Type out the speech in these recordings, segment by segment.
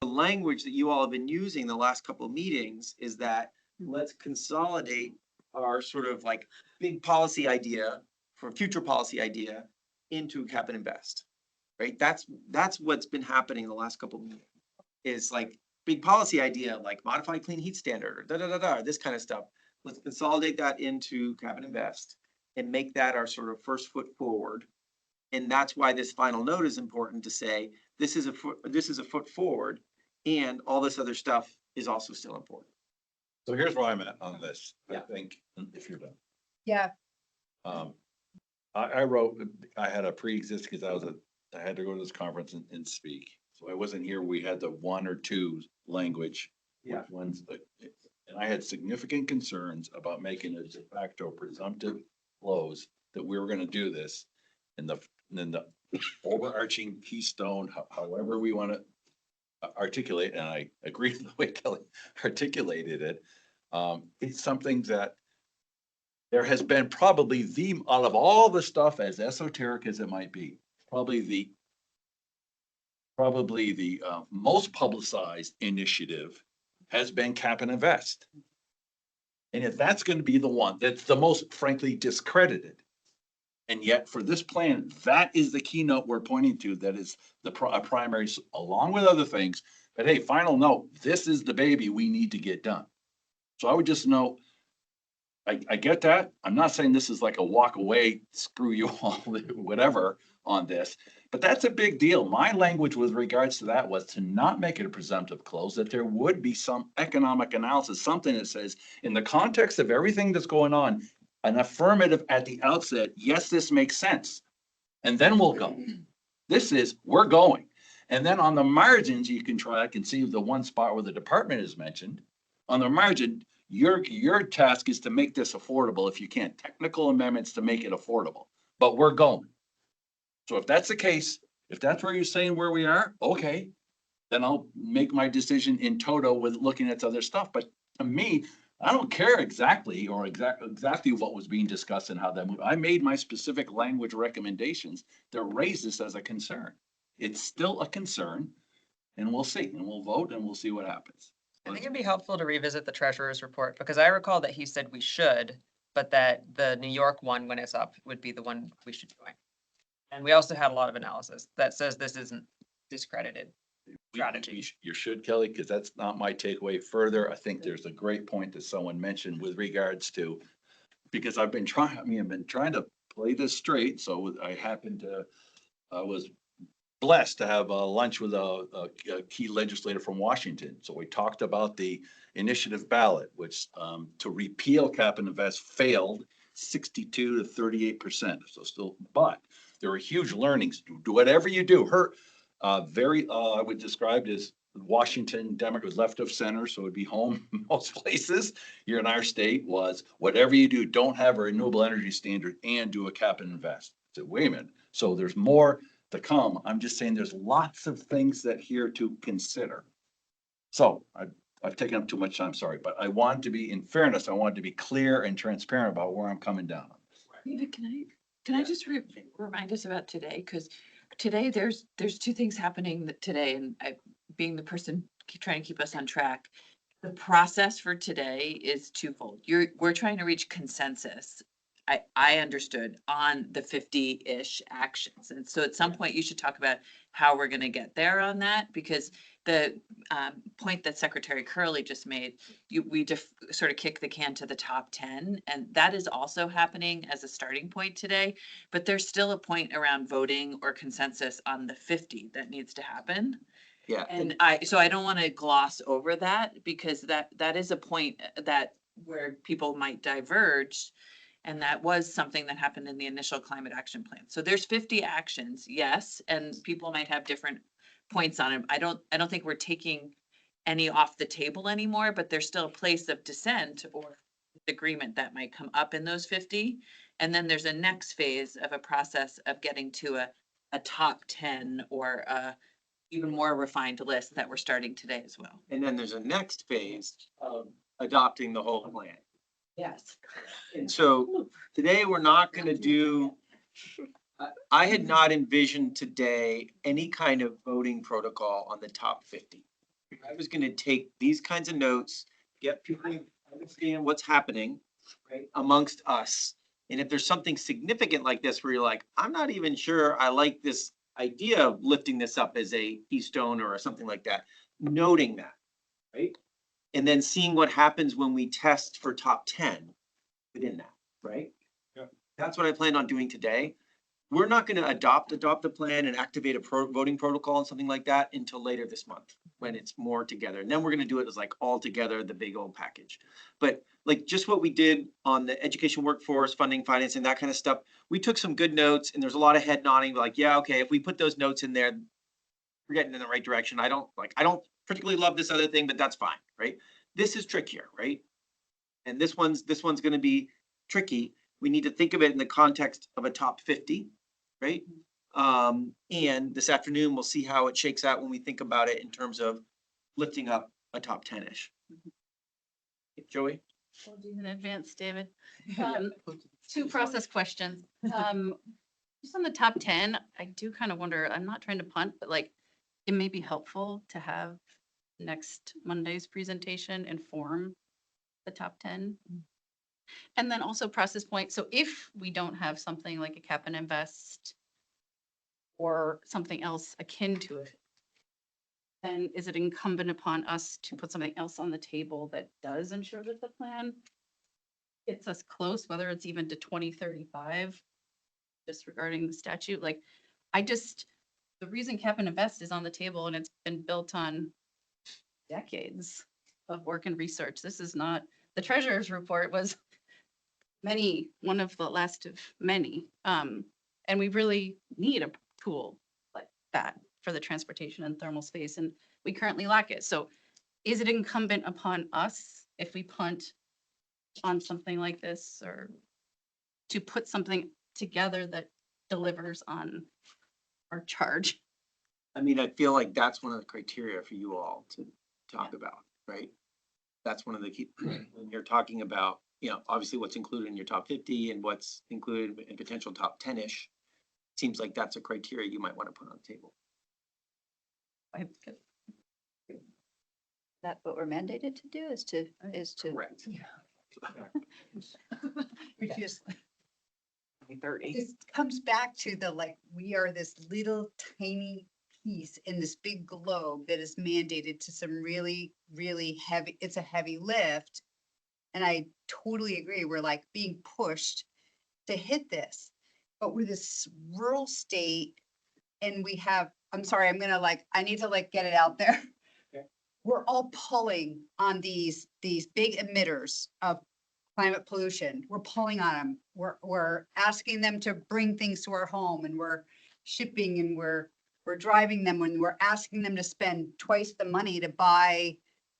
The language that you all have been using the last couple of meetings is that let's consolidate our sort of like big policy idea for future policy idea into a cap and invest, right? That's what's been happening the last couple of meetings. Is like big policy idea, like modified clean heat standard or da da da da, this kind of stuff. Let's consolidate that into cap and invest and make that our sort of first foot forward. And that's why this final note is important to say, this is a foot forward, and all this other stuff is also still important. So here's where I'm at on this. I Yeah. think, if you're done. Yeah, Um, I wrote, I had a pre-existing, because I had to go to this conference and speak. So I wasn't here. We had the one or two language. Yeah. which ones, and I had significant concerns about making a de facto presumptive close that we were gonna do this. And then the overarching keystone, however we wanna articulate, and I agree with the way Kelly articulated it. It's something that there has been probably out of all the stuff, as esoteric as it might be, probably the most publicized initiative has been cap and invest. And if that's going to be the one that's the most frankly discredited. And yet for this plan, that is the keynote we're pointing to, that is the primary, along with other things. But hey, final note, this is the baby we need to get done. So I would just note, I get that. I'm not saying this is like a walk away, screw you all, whatever on this, but that's a big deal. My language with regards to that was to not make it a presumptive close, that there would be some economic analysis, something that says, in the context of everything that's going on, an affirmative at the outset, yes, this makes sense. And then we'll go. This is, we're going. And then on the margins, you can try, I can see the one spot where the department is mentioned. On the margin, your task is to make this affordable if you can. Technical amendments to make it affordable, but we're going. So if that's the case, if that's where you're saying where we are, okay, then I'll make my decision in toto with looking at other stuff. But to me, I don't care exactly exactly what was being discussed and how that moved. I made my specific language recommendations that raise this as a concern. It's still a concern, and we'll see, and we'll vote, and we'll see what happens. I think it'd be helpful to revisit the treasurer's report, because I recall that he said we should, but that the New York one, when it's up, would be the one we should join. And we also had a lot of analysis that says this isn't discredited strategy. You should, Kelly, because that's not my takeaway further. I think there's a great point that someone mentioned with regards to, because I've been trying to play this straight. So I was blessed to have a lunch with a key legislator from Washington. So we talked about the initiative ballot, which to repeal cap and invest failed 62 to 38%. So still, but there were huge learnings. Do whatever you do. I would describe it as Washington Democrat was left of center, so it'd be home in most places. Here in our state was whatever you do, don't have a renewable energy standard and do a cap and invest. I said, wait a minute. So there's more to come. I'm just saying there's lots of things that here to consider. So I've taken up too much time, sorry, but I want to be, in fairness, I want to be clear and transparent about where I'm coming down on this. Eva, can I just remind us about today? Because today there's two things happening today, and being the person trying to keep us on track. The process for today is twofold. We're trying to reach consensus. I understood on the 50-ish actions. And so at some point you should talk about how we're going to get there on that, because the point that Secretary Curley just made, we just sort of kick the can to the top 10, and that is also happening as a starting point today. But there's still a point around voting or consensus on the 50 that needs to happen. Yeah. And so I don't want to gloss over that, because that is a point that where people might diverge. And that was something that happened in the initial climate action plan. So there's 50 actions, yes, and people might have different points on it. I don't think we're taking any off the table anymore, but there's still a place of dissent or agreement that might come up in those 50. And then there's a next phase of a process of getting to a top 10 or a even more refined list that we're starting today as well. And then there's a next phase of adopting the whole plan. Yes. And so today we're not going to do, I had not envisioned today any kind of voting protocol on the top 50. I was gonna take these kinds of notes, get people to understand what's happening, right, amongst us. And if there's something significant like this where you're like, I'm not even sure I like this idea of lifting this up as a keystone or something like that, noting that, right? And then seeing what happens when we test for top 10 within that, right? Yeah. That's what I plan on doing today. We're not gonna adopt the plan and activate a voting protocol and something like that until later this month, when it's more together. And then we're gonna do it as like all together, the big old package. But like just what we did on the education workforce, funding, financing, that kind of stuff, we took some good notes and there's a lot of head nodding, like, yeah, okay, if we put those notes in there, we're getting in the right direction. I don't particularly love this other thing, but that's fine, right? This is trickier, right? And this one's gonna be tricky. We need to think of it in the context of a top 50, right? And this afternoon, we'll see how it shakes out when we think about it in terms of lifting up a top 10-ish. Joey? We'll do in advance, David. Two process questions. Just on the top 10, I do kind of wonder, I'm not trying to punt, but like, it may be helpful to have next Monday's presentation inform the top 10. And then also process point. So if we don't have something like a cap and invest or something else akin to it, then is it incumbent upon us to put something else on the table that does ensure that the plan gets us close, whether it's even to 2035, just regarding the statute? Like, the reason cap and invest is on the table and it's been built on decades of work and research. This is not, the treasurer's report was one of the last of many. And we really need a tool like that for the transportation and thermal space, and we currently lack it. So is it incumbent upon us, if we punt on something like this, or to put something together that delivers on our charge? I mean, I feel like that's one of the criteria for you all to talk about, right? That's one of the key, when you're talking about, obviously what's included in your top 50 and what's included in potential top 10-ish. Seems like that's a criteria you might want to put on the table. That what we're mandated to do is to. Correct. Refuse. This comes back to we are this little tiny piece in this big globe that is mandated to some really, really heavy, it's a heavy lift. And I totally agree. We're like being pushed to hit this, but we're this rural state and we have, I'm sorry, I need to get it out there. Okay. We're all pulling on these big emitters of climate pollution. We're pulling on them. We're asking them to bring things to our home, and we're shipping, and we're driving them, and we're asking them to spend twice the money to buy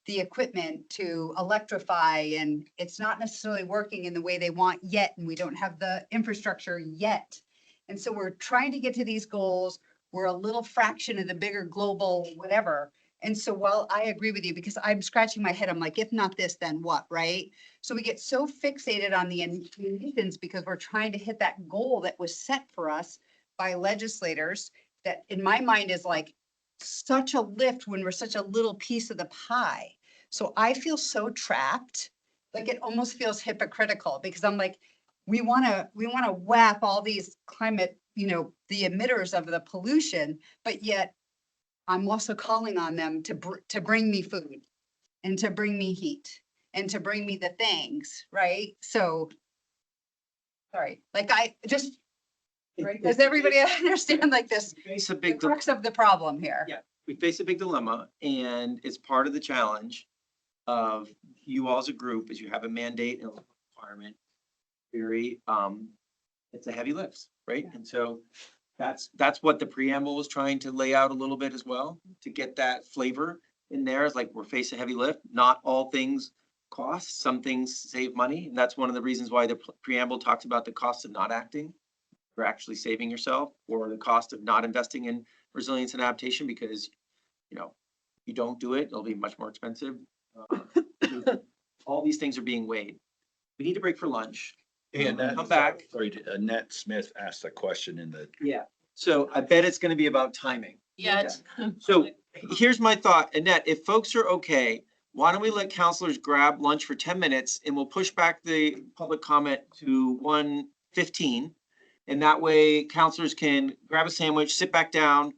the equipment to electrify, and it's not necessarily working in the way they want yet, and we don't have the infrastructure yet. And so we're trying to get to these goals. We're a little fraction of the bigger global whatever. And so while I agree with you, because I'm scratching my head, I'm like, if not this, then what, right? So we get so fixated on the emissions because we're trying to hit that goal that was set for us by legislators that in my mind is like such a lift when we're such a little piece of the pie. So I feel so trapped, like it almost feels hypocritical because I'm like, we want to whap all these climate, the emitters of the pollution, but yet I'm also calling on them to bring me food and to bring me heat and to bring me the things, right? So, sorry, right? Does everybody understand this? Face a The big, crux of the problem here? Yeah. We face a big dilemma, and it's part of the challenge of you all as a group, as you have a mandate and a requirement. It's a heavy lift, right? And so that's what the preamble was trying to lay out a little bit as well, to get that flavor in there. Is like, we're facing a heavy lift. Not all things cost, some things save money. And that's one of the reasons why the preamble talks about the cost of not acting. You're actually saving yourself, or the cost of not investing in resilience and adaptation, because, you don't do it, it'll be much more expensive. All these things are being weighed. We need to break for lunch. And Come back. Sorry, Annette Smith asked a question in the. Yeah. So I bet it's gonna be about timing. Yeah. So here's my thought, Annette, if folks are okay, why don't we let counselors grab lunch for 10 minutes and we'll push back the public comment to 1:15. And that way counselors can grab a sandwich, sit back down,